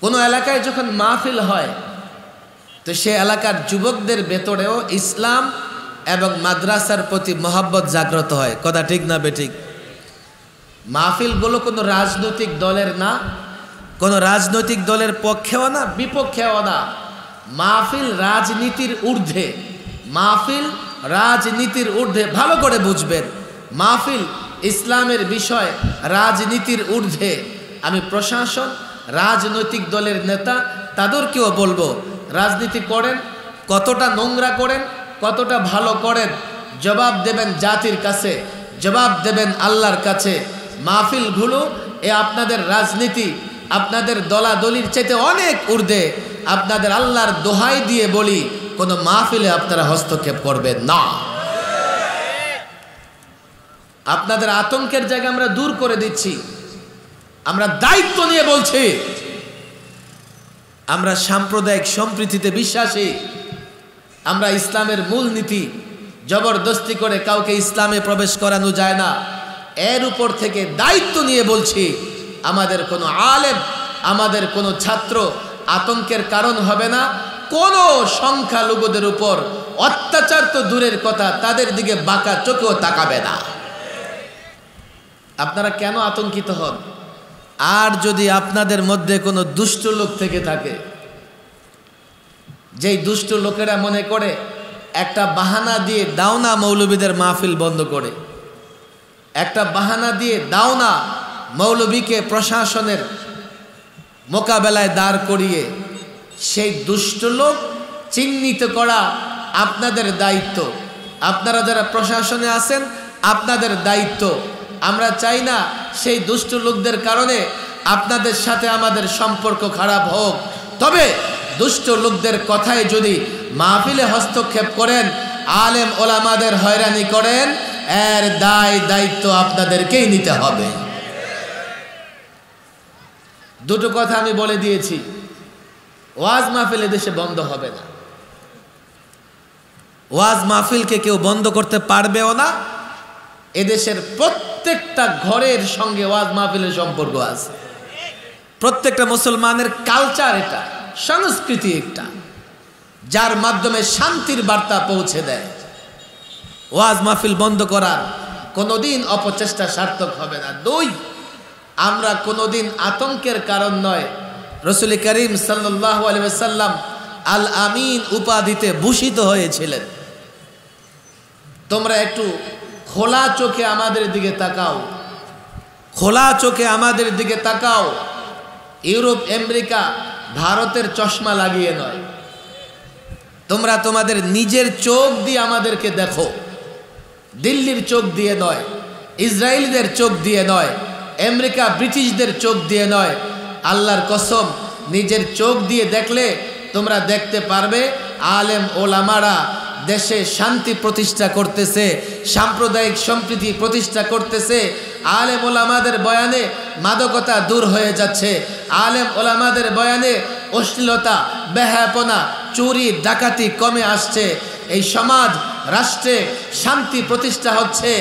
কোনো এলাকায় যখন মাহফিল হয় তো সে এলাকার যুবকদের ভেতরেও ইসলাম এবং মাদ্রাসার প্রতি মহব্বত জাগ্রত হয়। কথা ঠিক না বেঠিক? মাহফিলগুলো কোনো রাজনৈতিক দলের না, কোনো রাজনৈতিক দলের পক্ষেও না, বিপক্ষেও না। মাহফিল রাজনীতির ঊর্ধ্বে, মাহফিল রাজনীতির ঊর্ধ্বে। ভালো করে বুঝবেন, মাহফিল ইসলামের বিষয়, রাজনীতির ঊর্ধ্বে। আমি প্রশাসন, রাজনৈতিক দলের নেতা তাদেরকেও বলবো, রাজনীতি করেন, কতটা নোংরা করেন, কতটা ভালো করেন, জবাব দেবেন জাতির কাছে, জবাব দেবেন আল্লাহর কাছে। মাহফিলগুলো আপনাদের রাজনীতি, আপনাদের দলাদলির চাইতে অনেক ঊর্ধ্বে। আপনাদের আল্লাহর দোহাই দিয়ে বলি, কোনো মাহফিলে আপনারা হস্তক্ষেপ করবেন না। আপনাদের আতঙ্কের জায়গা আমরা দূর করে দিচ্ছি। আমরা দায়িত্ব নিয়ে বলছি, আমরা সাম্প্রদায়িক সম্প্রীতিতে বিশ্বাসী। আমরা ইসলামের মূলনীতি জবরদস্তি করে কাউকে ইসলামে প্রবেশ করানো যায় না। এর উপর থেকে দায়িত্ব নিয়ে বলছি, আমাদের কোনো আলেম, আমাদের কোনো ছাত্র আতঙ্কের কারণ হবে না। কোনো সংখ্যালঘুদের উপর অত্যাচার তো দূরের কথা, তাদের দিকে বাঁকা চোখেও তাকাবে না। আপনারা কেন আতঙ্কিত হন? আর যদি আপনাদের মধ্যে কোনো দুষ্ট লোক থেকে থাকে, যেই দুষ্ট লোকেরা মনে করে একটা বাহানা দিয়ে দাও না মৌলবীদের মাহফিল বন্ধ করে, একটা বাহানা দিয়ে দাও না মৌলবীকে প্রশাসনের মোকাবেলায় দাঁড় করিয়ে, সেই দুষ্ট লোক চিহ্নিত করা আপনাদের দায়িত্ব। আপনারা যারা প্রশাসনে আছেন, আপনাদের দায়িত্ব। আমরা চাই না সেই দুষ্ট লোকদের কারণে আপনাদের সাথে আমাদের সম্পর্ক খারাপ হোক। তবে দুষ্ট লোকদের কথায় যদি মাহফিলে হস্তক্ষেপ করেন, আলেম ওলামাদের হয়রানি করেন, এর দায়িত্ব আপনাদেরকেই নিতে হবে। দুটো কথা আমি বলে দিয়েছি, ওয়াজ মাহফিল দেশে বন্ধ হবে না। ওয়াজ মাহফিলকে কেউ বন্ধ করতে পারবেও না। এদেশের প্রত্যেকটা ঘরের সঙ্গে ওয়াজ মাহফিলের সম্পর্ক আছে। প্রত্যেকটা মুসলমানের কালচার, এটা সংস্কৃতি একটা, যার মাধ্যমে শান্তির বার্তা পৌঁছে দেয়। ওয়াজ মাহফিল বন্ধ করার কোনোদিন অপচেষ্টা সার্থক হবে না। দুই, আমরা কোনোদিন আতঙ্কের কারণ নয়। রাসূল করিম সাল্লাল্লাহু আলাইহি ওয়াসাল্লাম আল আমিন উপাধিতে ভূষিত হয়েছিলেন। তোমরা একটু খোলা চোখে আমাদের দিকে তাকাও, খোলা চোখে আমাদের দিকে তাকাও। ইউরোপ, আমেরিকা, ভারতের চশমা লাগিয়ে নয়, তোমরা তোমাদের নিজের চোখ দিয়ে আমাদেরকে দেখো। দিল্লির চোখ দিয়ে নয়, ইসরায়েলিদের চোখ দিয়ে নয়, আমেরিকা ব্রিটিশদের চোখ দিয়ে নয়। আল্লাহর কসম, নিজের চোখ দিয়ে দেখলে তোমরা দেখতে পারবে আলেম ওলামারা দেশে শান্তি প্রতিষ্ঠা করতেছে, সাম্প্রদায়িক সম্প্রীতি প্রতিষ্ঠা করতেছে। আলেম ওলামাদের বয়ানে মাদকতা দূর হয়ে যাচ্ছে। আলেম ওলামাদের বয়ানে অশ্লীলতা, বেহায়াপনা, চুরি ডাকাতি কমে আসছে। এই সমাজ রাষ্ট্রে শান্তি প্রতিষ্ঠা হচ্ছে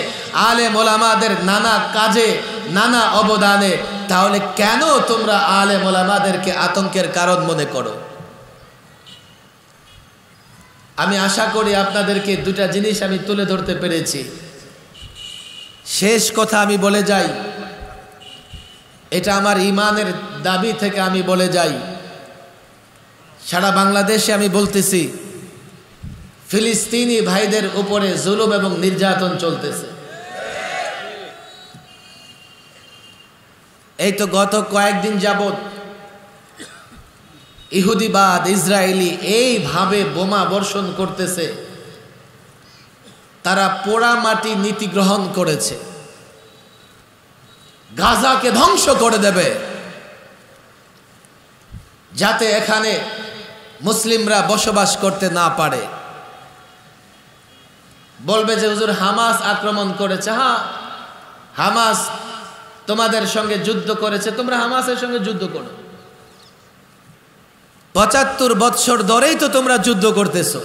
আলেম ওলামাদের নানা কাজে, নানা অবদানে। তাহলে কেন তোমরা আলেম ওলামাদেরকে আতঙ্কের কারণ মনে করো? আমি আশা করি আপনাদেরকে দুটা জিনিস আমি তুলে ধরতে পেরেছি। শেষ কথা আমি বলে যাই, এটা আমার ইমানের দাবি থেকে আমি বলে যাই। সারা বাংলাদেশে আমি বলতেছি, ফিলিস্তিনি ভাইদের উপরে জুলুম এবং নির্যাতন চলতেছে। এই তো গত কয়েকদিন যাবত ইহুদিবাদ, ইসরায়েলি এইভাবে বোমা বর্ষণ করতেছে। তারা পোড়া মাটি নীতি গ্রহণ করেছে, গাজাকে ধ্বংস করে দেবে, যাতে এখানে মুসলিমরা বসবাস করতে না পারে। বলবে যে হুজুর হামাস আক্রমণ করেছে। হ্যাঁ, হামাস তোমাদের সঙ্গে যুদ্ধ করেছে, তোমরা হামাসের সঙ্গে যুদ্ধ করো। ৭৫ বৎসর ধরেই তো তোমরা যুদ্ধ করতেছো।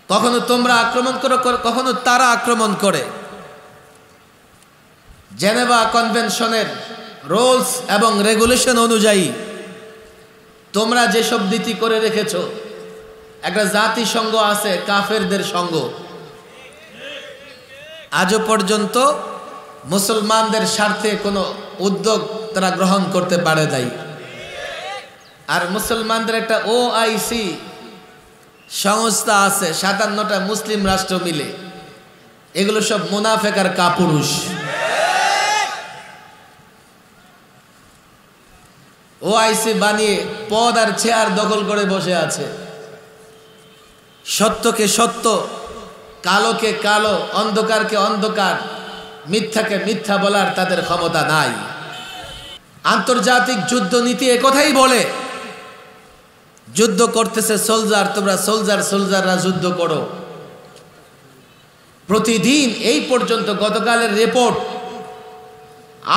কখনো তোমরা আক্রমণ করো, কখনো তারা আক্রমণ করে। জেনেভা কনভেনশনের রুলস এবং রেগুলেশন অনুযায়ী তোমরা যেসব নীতি করে রেখেছো, একটা জাতিসংঘ আছে কাফেরদের সঙ্গ, আজও পর্যন্ত মুসলমানদের স্বার্থে কোনো উদ্যোগ তারা গ্রহণ করতে পারে নাই। আর মুসলমানদের একটা OIC সংস্থা আছে, 57টা মুসলিম রাষ্ট্র মিলে, এগুলো সব মুনাফেক আর কাপুরুষ। OIC বানিয়ে পদ আর চেয়ার দখল করে বসে আছে। সত্যকে সত্য, কালোকে কালো, অন্ধকারকে অন্ধকার, মিথ্যাকে মিথ্যা বলার তাদের ক্ষমতা নাই। আন্তর্জাতিক যুদ্ধ নীতি একথাই বলে, যুদ্ধ করতেছে সোলজার, তোমরা সোলজাররা যুদ্ধ করো। প্রতিদিন এই পর্যন্ত গতকালের রিপোর্ট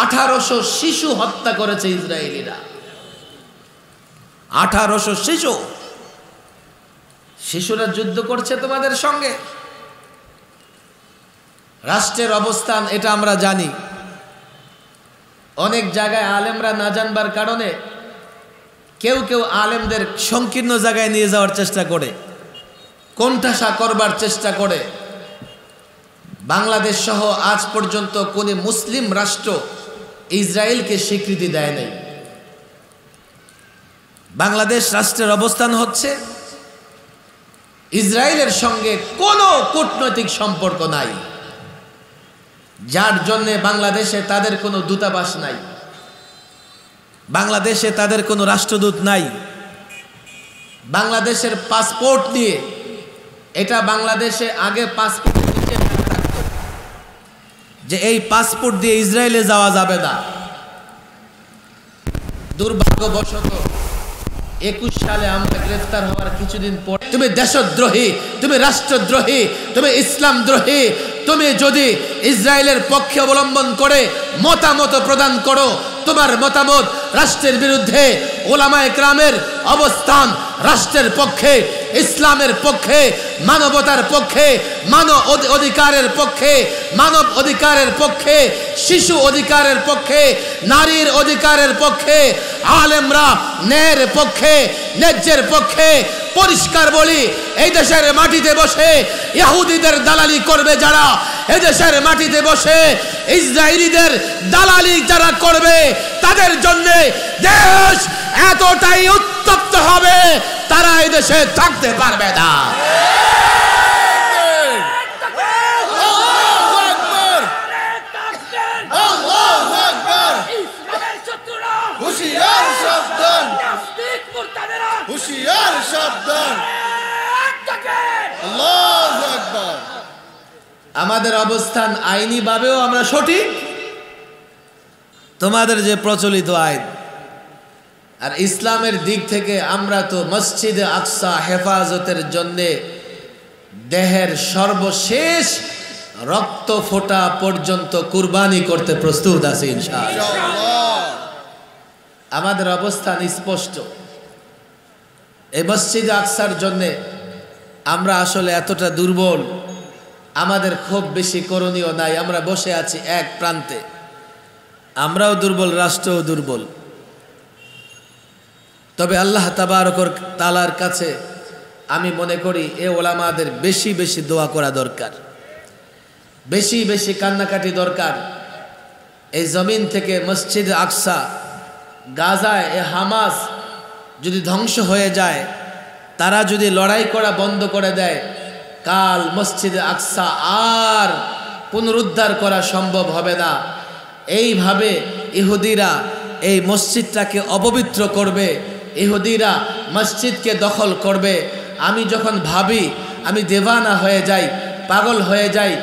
1800 শিশু হত্যা করেছে ইসরায়েলিরা। 1800 শিশুরা যুদ্ধ করছে তোমাদের সঙ্গে। রাষ্ট্রের অবস্থান এটা আমরা জানি। অনেক জায়গায় আলেমরা না জানবার কারণে কেউ কেউ আলেমদের সংকীর্ণ জায়গায় নিয়ে যাওয়ার চেষ্টা করে, কোণঠাসা করবার চেষ্টা করে। বাংলাদেশ সহ আজ পর্যন্ত কোন মুসলিম রাষ্ট্র ইসরায়েলকে স্বীকৃতি দেয় নাই। বাংলাদেশ রাষ্ট্রের অবস্থান হচ্ছে ইসরায়েলের সঙ্গে কোনো কূটনৈতিক সম্পর্ক নাই, যার জন্য বাংলাদেশে তাদের কোনো দূতাবাস নাই, বাংলাদেশে তাদের কোনো রাষ্ট্রদূত নাই। বাংলাদেশের পাসপোর্ট নিয়ে, এটা বাংলাদেশে আগে পাসপোর্ট যে এই পাসপোর্ট দিয়ে ইসরায়েলে যাওয়া যাবে না। দুর্ভাগ্যবশত 21 সালে আমরা গ্রেফতার হওয়ার কিছুদিন পর, তুমি দেশদ্রোহী, তুমি রাষ্ট্রদ্রোহী, তুমি ইসলামদ্রোহী, তুমি যদি ইসরায়েলের পক্ষে অবলম্বন করে মতামত প্রদান করো, তোমার মতামত রাষ্ট্রের বিরুদ্ধে, ওলামায়ে কেরামের অবস্থান রাষ্ট্রের পক্ষে, ইসলামের পক্ষে, মানবতার পক্ষে, মানব অধিকারের পক্ষে, মানব অধিকারের পক্ষে, শিশু অধিকারের পক্ষে, নারীর অধিকারের পক্ষে, আলেমরা ন্যায়ের পক্ষে, ন্যায্যের পক্ষে। পরিষ্কার বলি, এই দেশের মাটিতে বসে ইহুদিদের দালালি করবে যারা, এদেশের মাটিতে বসে ইসরায়েলিদের দালালি যারা করবে, তাদের জন্য দেশ এতটাই উত্তপ্ত হবে, তারা এই দেশে থাকতে পারবে না। আমাদের অবস্থান আইনি ভাবেও আমরা সঠিক, তোমাদের যে প্রচলিত আইন, আর ইসলামের দিক থেকে আমরা তো মসজিদে আকসা হেফাজতের জন্যে দেহের সর্বশেষ রক্ত ফোঁটা পর্যন্ত কুরবানি করতে প্রস্তুত আছি ইনশাআল্লাহ। আমাদের অবস্থান স্পষ্ট। এই মসজিদে আকসার জন্যে আমরা আসলে এতটা দুর্বল, আমাদের খুব বেশি করণীয় নাই। আমরা বসে আছি এক প্রান্তে, আমরাও দুর্বল, রাষ্ট্রও দুর্বল। তবে আল্লাহ তাবারক তাআলার কাছে আমি মনে করি এ ওলামাদের বেশি বেশি দোয়া করা দরকার, বেশি বেশি কান্নাকাটি দরকার। এই জমিন থেকে মসজিদ আকসা, গাজায় এ হামাস যদি ধ্বংস হয়ে যায়, তারা যদি লড়াই করা বন্ধ করে দেয়, কাল মসজিদে আকসা আর পুনরুদ্ধার করা সম্ভব হবে না। এইভাবে ইহুদিরা এই মসজিদটাকে অপবিত্র করবে, ইহুদিরা মসজিদকে দখল করবে। আমি যখন ভাবি, আমি দেওয়ানা হয়ে যাই, পাগল হয়ে যাই।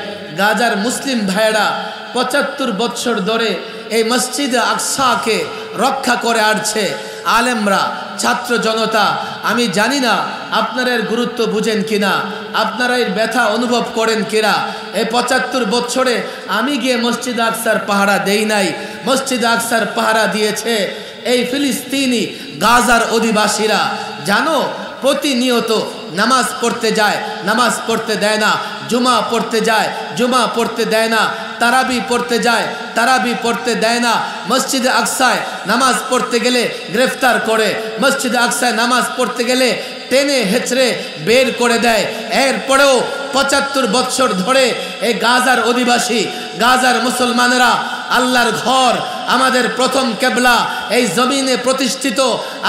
গাজার মুসলিম ভাইয়েরা 75 বছর ধরে এই মসজিদে আকসাকে রক্ষা করে আসছে, আলেমরা, ছাত্র জনতা। আমি জানি না আপনারা এর গুরুত্ব বুঝেন কিনা, আপনারা এর ব্যথা অনুভব করেন কিনা। এই 75 বছরে আমি গিয়ে মসজিদ আকসার পাহারা দেই নাই, মসজিদ আকসার পাহারা দিয়েছে এই ফিলিস্তিনি গাজার অধিবাসীরা। জানো, প্রতিনিয়ত নামাজ পড়তে যায়, নামাজ পড়তে দেয় না, জুমা পড়তে যায়, জুমা পড়তে দেয় না, তারাবি পড়তে যায়, তারাবি পড়তে দেয় না, মসজিদে আকসায় নামাজ পড়তে গেলে গ্রেফতার করে, মসজিদে আকসায় নামাজ পড়তে গেলে টেনে হেঁচড়ে বের করে দেয়। এরপরেও ৭৫ বৎসর ধরে এই গাজার অধিবাসী, গাজার মুসলমানেরা আল্লাহর ঘর, আমাদের প্রথম কেবলা, এই জমিনে প্রতিষ্ঠিত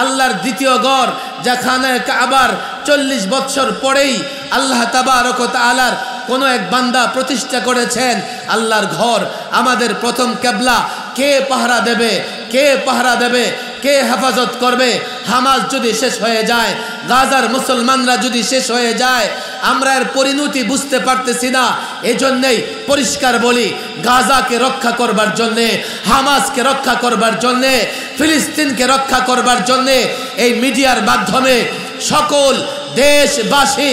আল্লাহর দ্বিতীয় ঘর যেখানে কাবার ৪০ বৎসর পরেই আল্লাহ তাবারক ওয়া তাআলার কোনো এক বান্দা প্রতিষ্ঠা করেছেন আল্লাহর ঘর, আমাদের প্রথম কেবলা। কে পাহারা দেবে? কে পাহারা দেবে? কে হেফাজত করবে? হামাস যদি শেষ হয়ে যায়, গাজার মুসলমানরা যদি শেষ হয়ে যায়, আমরা এর পরিণতি বুঝতে পারতেছি না। এজন্যই পরিষ্কার বলি, গাজাকে রক্ষা করবার জন্যে, হামাসকে রক্ষা করবার জন্যে, ফিলিস্তিনকে রক্ষা করবার জন্যে এই মিডিয়ার মাধ্যমে সকল দেশবাসী,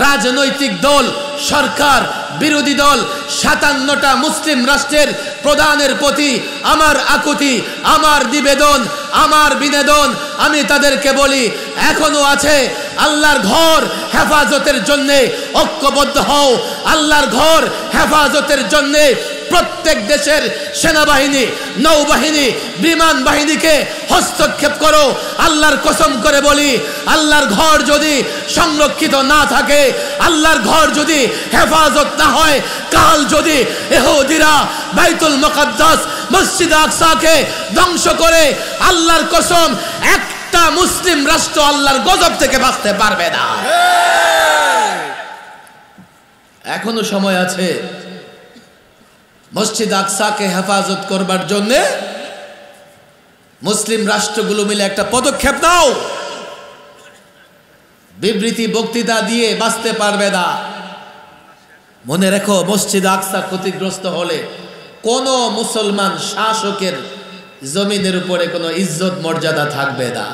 রাজনৈতিক দল, সরকার, বিরোধী দল, ৫৭টা মুসলিম রাষ্ট্রের প্রধানের প্রতি আমার আকুতি, আমার নিবেদন, আমার বিনোদন, আমি তাদেরকে বলি এখনো আছে, আল্লাহর ঘর হেফাজতের জন্যে ঐক্যবদ্ধ হও। আল্লাহর ঘর হেফাজতের জন্যে প্রত্যেক দেশের সেনাবাহিনী, নৌবাহিনী, বিমান বাহিনীকে হস্তক্ষেপ করো। আল্লাহর কসম করে বলি, আল্লাহর ঘর যদি সংরক্ষিত না থাকে, আল্লাহর ঘর যদি হেফাজত না হয়, কাল যদি ইহুদিরা বাইতুল মুকাদ্দাস মসজিদ আকসাকে ধ্বংস করে, আল্লাহর কসম একটা মুসলিম রাষ্ট্র আল্লাহর গজব থেকে বাঁচতে পারবে না। এখনো সময় আছে। মসজিদ আকসাকে হেফাজত করবার জন্যে মুসলিম রাষ্ট্রগুলো মিলে একটা পদক্ষেপ নাও। বিবৃতি বক্তৃতা দিয়ে বাঁচতে পারবে না। মনে রেখো, মসজিদ আকসা ক্ষতিগ্রস্ত হলে কোন মুসলমান শাসকের জমিনের উপরে কোনো ইজ্জত মর্যাদা থাকবে না।